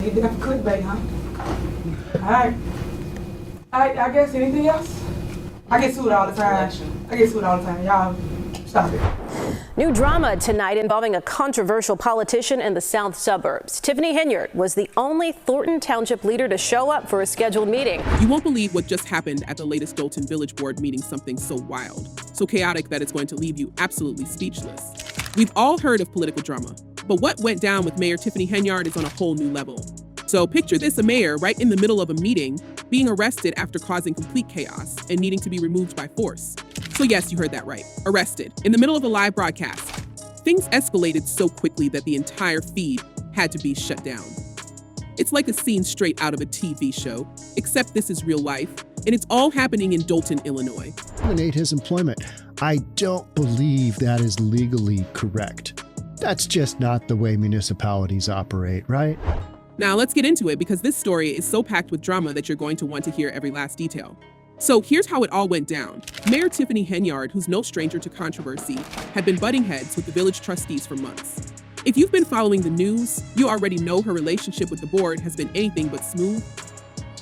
You did have clickbait, huh? Alright. I guess anything else? I get sued all the time. Y'all, stop it. New drama tonight involving a controversial politician in the south suburbs. Tiffany Henyard was the only Thornton Township leader to show up for a scheduled meeting. You won't believe what just happened at the latest Dolton Village Board meeting, something so wild, so chaotic that it's going to leave you absolutely speechless. We've all heard of political drama, but what went down with Mayor Tiffany Henyard is on a whole new level. So picture this, a mayor right in the middle of a meeting being arrested after causing complete chaos and needing to be removed by force. So yes, you heard that right, arrested in the middle of a live broadcast. Things escalated so quickly that the entire feed had to be shut down. It's like a scene straight out of a TV show, except this is real life, and it's all happening in Dolton, Illinois. Terminate his employment. I don't believe that is legally correct. That's just not the way municipalities operate, right? Now let's get into it, because this story is so packed with drama that you're going to want to hear every last detail. So here's how it all went down. Mayor Tiffany Henyard, who's no stranger to controversy, had been butting heads with the village trustees for months. If you've been following the news, you already know her relationship with the board has been anything but smooth.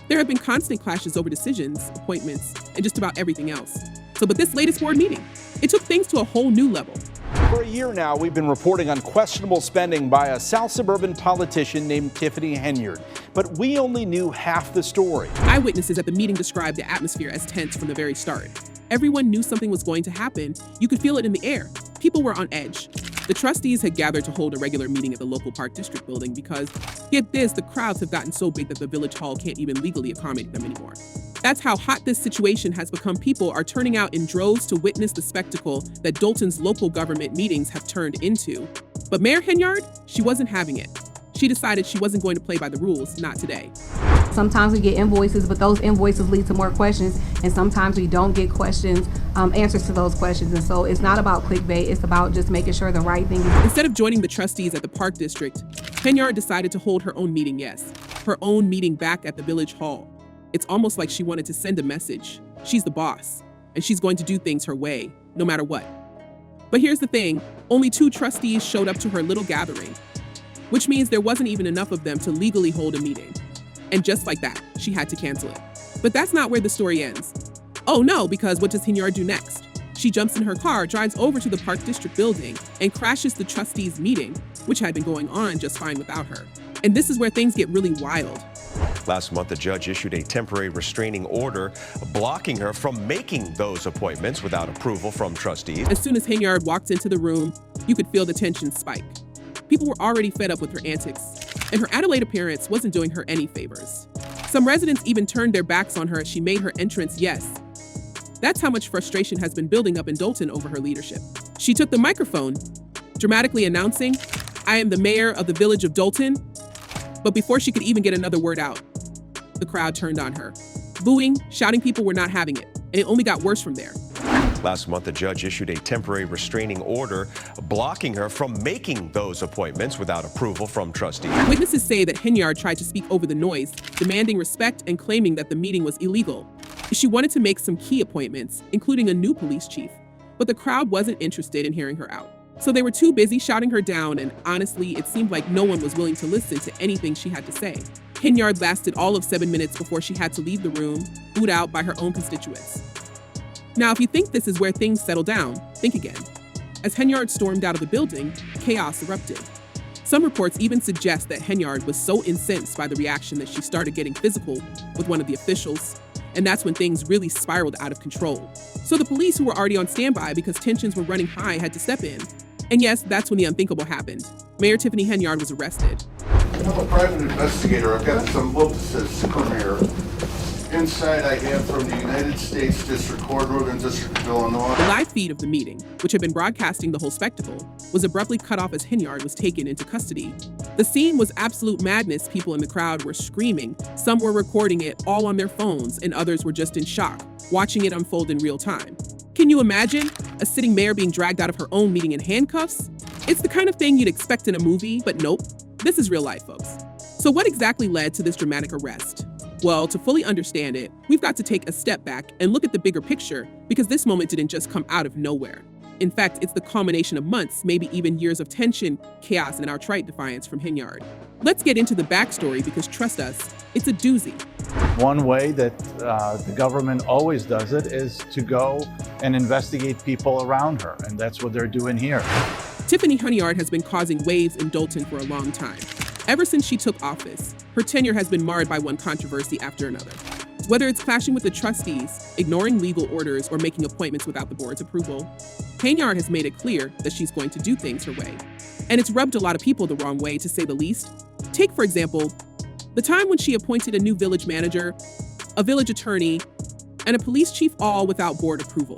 There have been constant clashes over decisions, appointments, and just about everything else. But this latest board meeting, it took things to a whole new level. For a year now, we've been reporting on questionable spending by a South suburban politician named Tiffany Henyard, but we only knew half the story. Eyewitnesses at the meeting described the atmosphere as tense from the very start. Everyone knew something was going to happen. You could feel it in the air. People were on edge. The trustees had gathered to hold a regular meeting at the local Park District building because, get this, the crowds have gotten so big that the village hall can't even legally accommodate them anymore. That's how hot this situation has become. People are turning out in droves to witness the spectacle that Dolton's local government meetings have turned into. But Mayor Henyard, she wasn't having it. She decided she wasn't going to play by the rules, not today. Sometimes we get invoices, but those invoices lead to more questions, and sometimes we don't get answers to those questions. And so it's not about clickbait, it's about just making sure the right thing is. Instead of joining the trustees at the Park District, Henyard decided to hold her own meeting, her own meeting back at the village hall. It's almost like she wanted to send a message. She's the boss, and she's going to do things her way, no matter what. But here's the thing, only 2 trustees showed up to her little gathering, which means there wasn't even enough of them to legally hold a meeting. And just like that, she had to cancel it. But that's not where the story ends. Oh no, because what does Henyard do next? She jumps in her car, drives over to the Park District building, and crashes the trustees' meeting, which had been going on just fine without her. And this is where things get really wild. Last month, a judge issued a temporary restraining order blocking her from making those appointments without approval from trustees. As soon as Henyard walked into the room, you could feel the tension spike. People were already fed up with her antics, and her Adelaide appearance wasn't doing her any favors. Some residents even turned their backs on her as she made her entrance. That's how much frustration has been building up in Dolton over her leadership. She took the microphone, dramatically announcing, "I am the mayor of the village of Dolton." But before she could even get another word out, the crowd turned on her. Booing, shouting, people were not having it, and it only got worse from there. Last month, a judge issued a temporary restraining order blocking her from making those appointments without approval from trustees. Witnesses say that Henyard tried to speak over the noise, demanding respect and claiming that the meeting was illegal. She wanted to make some key appointments, including a new police chief, but the crowd wasn't interested in hearing her out. So they were too busy shouting her down, and honestly, it seemed like no one was willing to listen to anything she had to say. Henyard lasted all of 7 minutes before she had to leave the room, booed out by her own constituents. Now, if you think this is where things settle down, think again. As Henyard stormed out of the building, chaos erupted. Some reports even suggest that Henyard was so incensed by the reaction that she started getting physical with one of the officials, and that's when things really spiraled out of control. So the police, who were already on standby because tensions were running high, had to step in. And yes, that's when the unthinkable happened. Mayor Tiffany Henyard was arrested. I'm a private investigator. I've got some witnesses from here. Inside I have from the United States District Court, Northern District of Illinois. The live feed of the meeting, which had been broadcasting the whole spectacle, was abruptly cut off as Henyard was taken into custody. The scene was absolute madness. People in the crowd were screaming. Some were recording it all on their phones, and others were just in shock, watching it unfold in real time. Can you imagine a sitting mayor being dragged out of her own meeting in handcuffs? It's the kind of thing you'd expect in a movie, but nope, this is real life, folks. So what exactly led to this dramatic arrest? Well, to fully understand it, we've got to take a step back and look at the bigger picture, because this moment didn't just come out of nowhere. In fact, it's the culmination of months, maybe even years of tension, chaos, and outright defiance from Henyard. Let's get into the backstory because trust us, it's a doozy. One way that the government always does it is to go and investigate people around her, and that's what they're doing here. Tiffany Henyard has been causing waves in Dolton for a long time. Ever since she took office, her tenure has been marred by one controversy after another. Whether it's clashing with the trustees, ignoring legal orders, or making appointments without the board's approval, Henyard has made it clear that she's going to do things her way. And it's rubbed a lot of people the wrong way, to say the least. Take, for example, the time when she appointed a new village manager, a village attorney, and a police chief, all without board approval.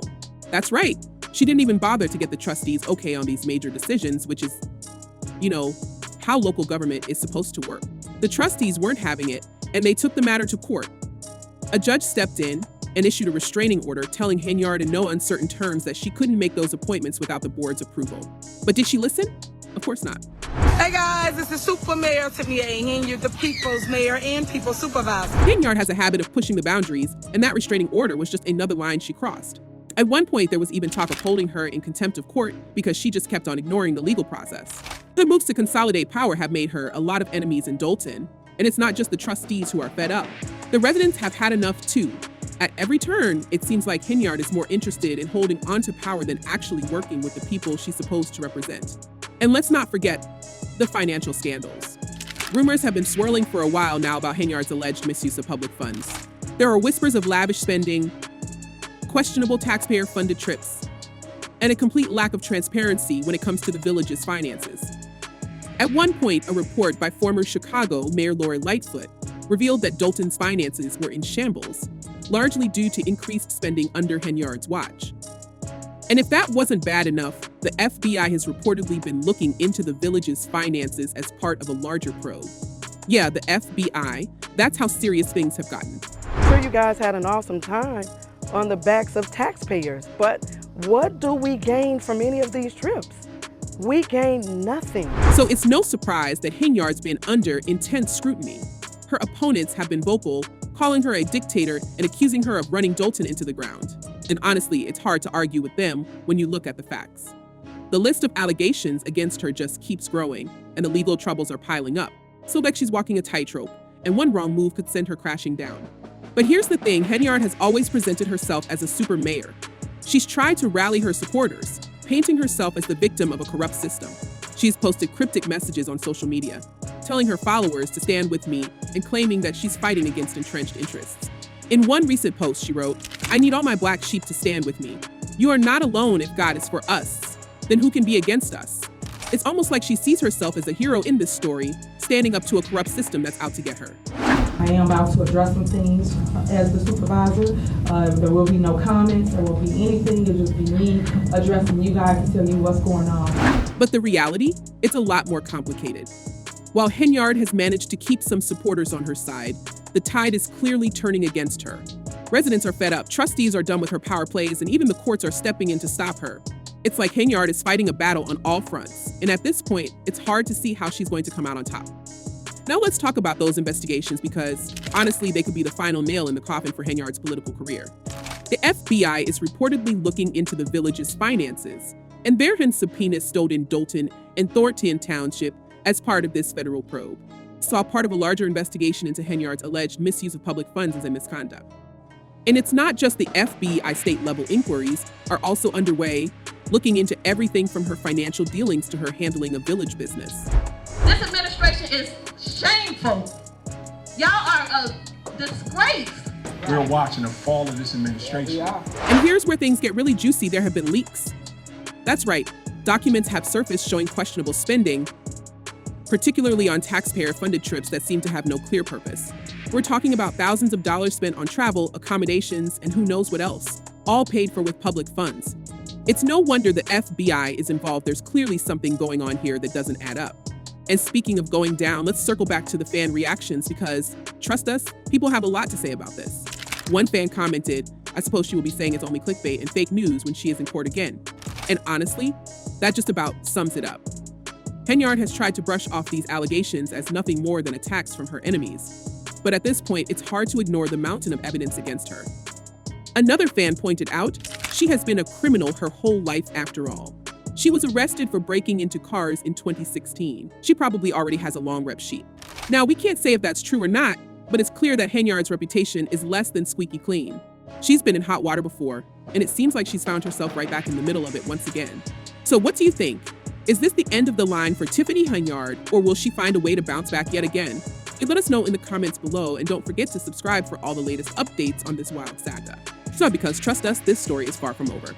That's right. She didn't even bother to get the trustees okay on these major decisions, which is, how local government is supposed to work. The trustees weren't having it, and they took the matter to court. A judge stepped in and issued a restraining order telling Henyard in no uncertain terms that she couldn't make those appointments without the board's approval. But did she listen? Of course not. Hey guys, this is Super Mayor Tiffany Henyard, the People's Mayor and People's Supervisor. Henyard has a habit of pushing the boundaries, and that restraining order was just another line she crossed. At one point, there was even talk of holding her in contempt of court because she just kept on ignoring the legal process. The moves to consolidate power have made her a lot of enemies in Dolton, and it's not just the trustees who are fed up. The residents have had enough too. At every turn, it seems like Henyard is more interested in holding onto power than actually working with the people she's supposed to represent. And let's not forget the financial scandals. Rumors have been swirling for a while now about Henyard's alleged misuse of public funds. There are whispers of lavish spending, questionable taxpayer-funded trips, and a complete lack of transparency when it comes to the village's finances. At one point, a report by former Chicago Mayor Lori Lightfoot revealed that Dolton's finances were in shambles, largely due to increased spending under Henyard's watch. And if that wasn't bad enough, the FBI has reportedly been looking into the village's finances as part of a larger probe. Yeah, the FBI, that's how serious things have gotten. Sure, you guys had an awesome time on the backs of taxpayers, but what do we gain from any of these trips? We gain nothing. So it's no surprise that Henyard's been under intense scrutiny. Her opponents have been vocal, calling her a dictator and accusing her of running Dolton into the ground. And honestly, it's hard to argue with them when you look at the facts. The list of allegations against her just keeps growing, and the legal troubles are piling up. So like she's walking a tightrope, and one wrong move could send her crashing down. But here's the thing, Henyard has always presented herself as a super mayor. She's tried to rally her supporters, painting herself as the victim of a corrupt system. She's posted cryptic messages on social media, telling her followers to stand with me and claiming that she's fighting against entrenched interests. In one recent post, she wrote, "I need all my black sheep to stand with me. You are not alone if God is for us. Then who can be against us?" It's almost like she sees herself as a hero in this story, standing up to a corrupt system that's out to get her. I am about to address some things as the supervisor. There will be no comments, there won't be anything, it'll just be me addressing you guys to tell you what's going on. But the reality, it's a lot more complicated. While Henyard has managed to keep some supporters on her side, the tide is clearly turning against her. Residents are fed up, trustees are done with her power plays, and even the courts are stepping in to stop her. It's like Henyard is fighting a battle on all fronts, and at this point, it's hard to see how she's going to come out on top. Now let's talk about those investigations because, honestly, they could be the final nail in the coffin for Henyard's political career. The FBI is reportedly looking into the village's finances, and there have been subpoenas stowed in Dolton and Thornton Township as part of this federal probe. It's all part of a larger investigation into Henyard's alleged misuse of public funds as a misconduct. And it's not just the FBI state-level inquiries are also underway, looking into everything from her financial dealings to her handling of village business. This administration is shameful. Y'all are a disgrace. We're watching the fall of this administration. And here's where things get really juicy. There have been leaks. That's right, documents have surfaced showing questionable spending, particularly on taxpayer-funded trips that seem to have no clear purpose. We're talking about thousands of dollars spent on travel, accommodations, and who knows what else, all paid for with public funds. It's no wonder the FBI is involved. There's clearly something going on here that doesn't add up. And speaking of going down, let's circle back to the fan reactions because, trust us, people have a lot to say about this. One fan commented, "I suppose she will be saying it's only clickbait and fake news when she is in court again." And honestly, that just about sums it up. Henyard has tried to brush off these allegations as nothing more than attacks from her enemies. But at this point, it's hard to ignore the mountain of evidence against her. Another fan pointed out, she has been a criminal her whole life after all. She was arrested for breaking into cars in 2016. She probably already has a long rep sheet. Now, we can't say if that's true or not, but it's clear that Henyard's reputation is less than squeaky clean. She's been in hot water before, and it seems like she's found herself right back in the middle of it once again. So what do you think? Is this the end of the line for Tiffany Henyard, or will she find a way to bounce back yet again? Let us know in the comments below, and don't forget to subscribe for all the latest updates on this wild saga. So because trust us, this story is far from over.